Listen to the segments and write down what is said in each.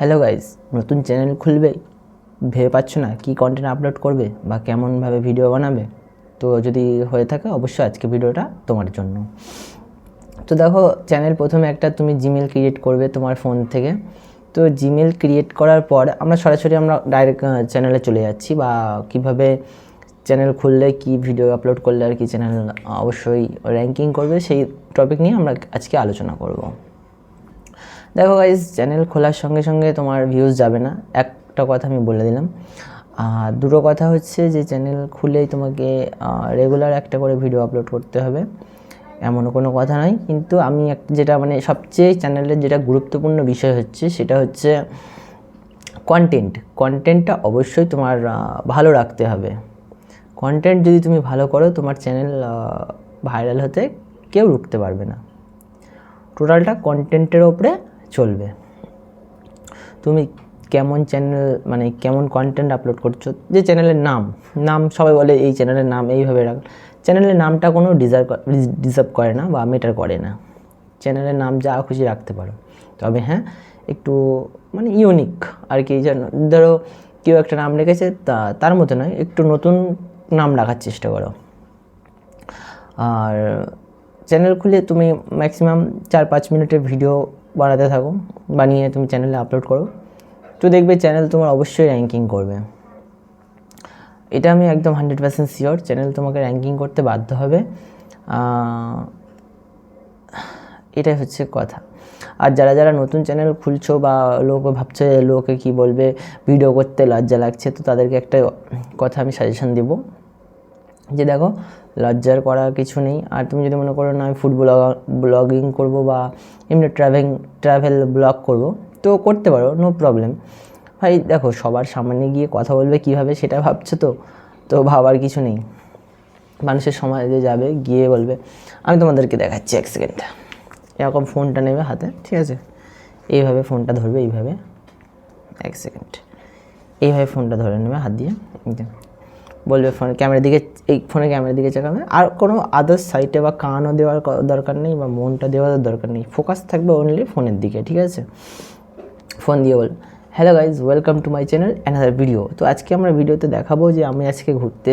Hello guys, নতুন channel খুলবে, ভেবে পাচ্ছ না কী কন্টেন্ট আপলোড করবে বা কেমনভাবে ভিডিও বানাবে। তো যদি হয়ে থাকে অবশ্যই আজকে ভিডিওটা তোমার জন্য। তো দেখো, চ্যানেল প্রথমে একটা তুমি জিমেল ক্রিয়েট করবে তোমার ফোন থেকে। তো জিমেল ক্রিয়েট করার পর আমরা সরাসরি ডাইরেক্ট চ্যানেলে চলে যাচ্ছি, বা কিভাবে চ্যানেল খুললে কি ভিডিও আপলোড করলে আর কি চ্যানেল অবশ্যই র্যাঙ্কিং করবে, সেই টপিক নিয়ে আমরা আজকে আলোচনা করব। দেখো গাইজ, চ্যানেল খোলার সঙ্গে সঙ্গে তোমার ভিউজ যাবে না, একটা কথা আমি বলে দিলাম। আর দুটো কথা হচ্ছে যে চ্যানেল খুলেই তোমাকে রেগুলার একটা করে ভিডিও আপলোড করতে হবে, এমন কোনো কথা নয়। কিন্তু আমি যেটা সবচেয়ে চ্যানেলের যেটা গুরুত্বপূর্ণ বিষয় হচ্ছে সেটা হচ্ছে কন্টেন্টটা অবশ্যই তোমার ভালো রাখতে হবে। কন্টেন্ট যদি তুমি ভালো করো, তোমার চ্যানেল ভাইরাল হতে কেউ রুখতে পারবে না। টোটালটা কন্টেন্টের ওপরে চলবে। তুমি কেমন চ্যানেল কেমন কন্টেন্ট আপলোড করছো, যে চ্যানেলের নাম সবাই বলে এই চ্যানেলের নাম এইভাবে রাখ। চ্যানেলের নামটা কোনো ডিজার্ভ করে না বা ম্যাটার করে না। চ্যানেলের নাম যা খুশি রাখতে পারো, তবে হ্যাঁ একটু ইউনিক আর কি। ধরো কেউ একটা নাম রেখেছে, তার মতো নয়, একটু নতুন নাম রাখার চেষ্টা করো। আর চ্যানেল খুলে তুমি ম্যাক্সিমাম 4-5 মিনিটের ভিডিও বানাতে থাকো, বানিয়ে তুমি চ্যানেলে আপলোড করো, তো দেখবে চ্যানেল তোমার অবশ্যই র্যাঙ্কিং করবে। এটা আমি একদম 100% শিওর, চ্যানেল তোমাকে র্যাঙ্কিং করতে বাধ্য হবে। এটাই হচ্ছে কথা। আর যারা নতুন চ্যানেল খুলছো বা লোক ভাবছে লোকে কি বলবে, ভিডিও করতে লজ্জা লাগছে, তো তাদেরকে একটা কথা আমি সাজেশন দেব যে দেখো, লজ্জার করার কিছু নেই। আর তুমি যদি মনে করো না আমি ফুড ব্লগিং করবো বা এমনি ট্রাভেল ব্লগ করব, তো করতে পারো, নো প্রবলেম। ভাই দেখো, সবার সামনে গিয়ে কথা বলবে কীভাবে সেটা ভাবছো, তো ভাবার কিছু নেই। মানুষের সমাজে যাবে, গিয়ে বলবে। আমি তোমাদেরকে দেখাচ্ছি, 1 সেকেন্ড। এরকম ফোনটা নেবে হাতে, ঠিক আছে, এইভাবে ফোনটা ধরবে, এইভাবে 1 সেকেন্ড, এইভাবে ফোনটা ধরে নেবে হাত দিয়ে, বলবে ফোন ক্যামেরার দিকে, এই ফোনের ক্যামেরার দিকে চাকাবে। আর কোনো আদার্স সাইটে বা কানও দেওয়ার দরকার নেই বা মনটা দেওয়ার দরকার নেই, ফোকাস থাকবে অনলি ফোনের দিকে, ঠিক আছে। ফোন দিয়ে বল, hello guys, welcome to my channel another video. তো আজকে আমরা ভিডিওতে দেখাবো যে আমি আজকে ঘুরতে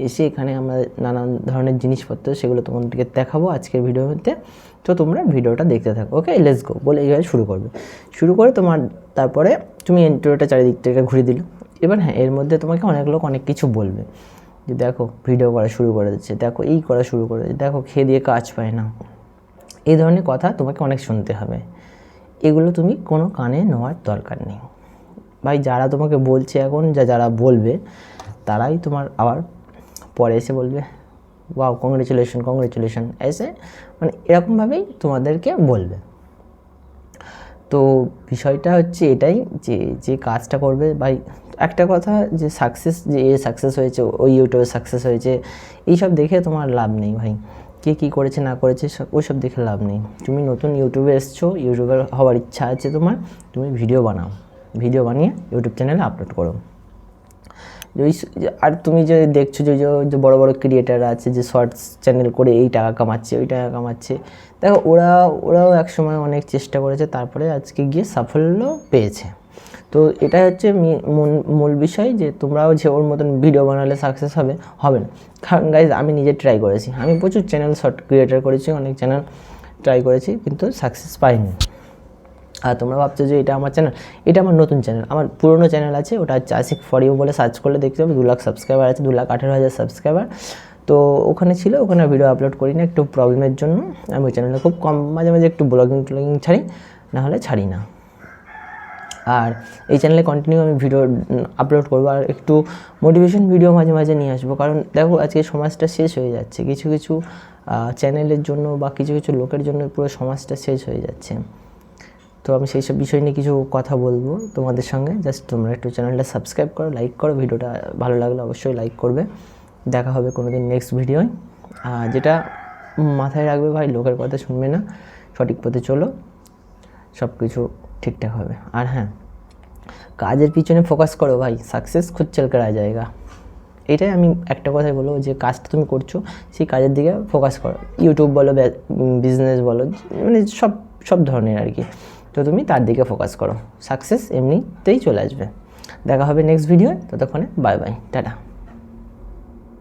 এসে এখানে আমরা নানান ধরনের জিনিসপত্র সেগুলো তোমাদেরকে দেখাবো আজকের ভিডিওর মধ্যে। তো তোমরা ভিডিওটা দেখতে থাকো, ওকে, লেটস গো বলে এইভাবে শুরু করে তারপরে তুমি ইন্ট্রোটা চারিদিক থেকে ঘুরে দিল। এবার হ্যাঁ, এর মধ্যে তোমাকে অনেক লোক অনেক কিছু বলবে, যে দেখো ভিডিও করা শুরু করে দিচ্ছে, দেখো এই করা শুরু করে দিচ্ছে, দেখো খেয়ে দিয়ে কাজ পায় না, এই ধরনের কথা তোমাকে অনেক শুনতে হবে। এগুলো তুমি কোনো কানে নেওয়ার দরকার নেই ভাই। যারা তোমাকে বলছে এখন, যারা বলবে, তারাই তোমার আবার পরে এসে বলবে ওয়াও কংগ্রেচুলেশন এসে, এরকমভাবেই তোমাদেরকে বলবে। তো বিষয়টা হচ্ছে এটাই, যে কাজটা করবে ভাই, একটা কথা, যে সাকসেস হয়েছে, ওই ইউটিউবে সাকসেস হয়েছে, এইসব দেখে তোমার লাভ নেই ভাই। কে কী করেছে না করেছে ওইসব দেখে লাভ নেই। তুমি নতুন ইউটিউবে এসছো, ইউটিউবার হওয়ার ইচ্ছা আছে তোমার, তুমি ভিডিও বানাও, ভিডিও বানিয়ে ইউটিউব চ্যানেলে আপলোড করো। আর তুমি যে দেখছো যে বড় বড় ক্রিয়েটাররা আছে, যে শর্টস চ্যানেল করে এই টাকা কামাচ্ছে, ওই টাকা কামাচ্ছে, দেখো ওরাও একসময় অনেক চেষ্টা করেছে, তারপরে আজকে গিয়ে সাফল্য পেয়েছে। তো এটাই হচ্ছে মূল বিষয়, যে তোমরাও যে ওর মতন ভিডিও বানালে সাকসেস হবে না। কারণ গাইজ, আমি নিজে ট্রাই করেছি, আমি প্রচুর চ্যানেল শর্ট ক্রিয়েটার করেছি, অনেক চ্যানেল ট্রাই করেছি, কিন্তু সাকসেস পাইনি। আর তোমরা ভাবছো যে এটা আমার চ্যানেল, এটা আমার নতুন চ্যানেল। আমার পুরনো চ্যানেল আছে, ওটা হচ্ছে আশিক ফর ইউ বলে সার্চ করলে দেখতে পাবে, 2 লাখ সাবস্ক্রাইবার আছে, 2,18,000 সাবস্ক্রাইবার। তো ওখানে ছিল, ওখানে ভিডিও আপলোড করি না, একটু প্রবলেমের জন্য। আমি ওই চ্যানেলে খুব কম মাঝে মাঝে একটু ব্লগিং ছাড়ি, নাহলে ছাড়ি না। আর এই চ্যানেলে কন্টিনিউ আমি ভিডিও আপলোড করবো, আর একটু মোটিভেশন ভিডিও মাঝে মাঝে নিয়ে আসবো। কারণ দেখো, আজকে সমাজটা শেষ হয়ে যাচ্ছে, কিছু কিছু চ্যানেলের জন্য বা কিছু কিছু লোকের জন্য পুরো সমাজটা শেষ হয়ে যাচ্ছে। তো আমি সেই সব বিষয় নিয়ে কিছু কথা বলবো তোমাদের সঙ্গে। জাস্ট তোমরা একটু চ্যানেলটা সাবস্ক্রাইব করো, লাইক করো, ভিডিওটা ভালো লাগলে অবশ্যই লাইক করবে। দেখা হবে কোনো দিন নেক্সট ভিডিওয়। যেটা মাথায় রাখবে ভাই, লোকের কথা শুনবে না, সঠিক পথে চলো, সব কিছু ঠিকঠাক হবে। আর হ্যাঁ, কাজের পিছনে ফোকাস করো ভাই, সাকসেস খুদ চল কর আ জায়েগা। এটাই আমি একটা কথাই বলবো, যে কাজটা তুমি করছো সেই কাজের দিকে ফোকাস করো। ইউটিউব বলো, বিজনেস বলো, সব ধরনের আর কি। তো তুমি তার দিকে ফোকাস করো, সাকসেস এমনিতেই চলে আসবে। দেখা হবে নেক্সট ভিডিও, ততক্ষণে বাই বাই, টাটা।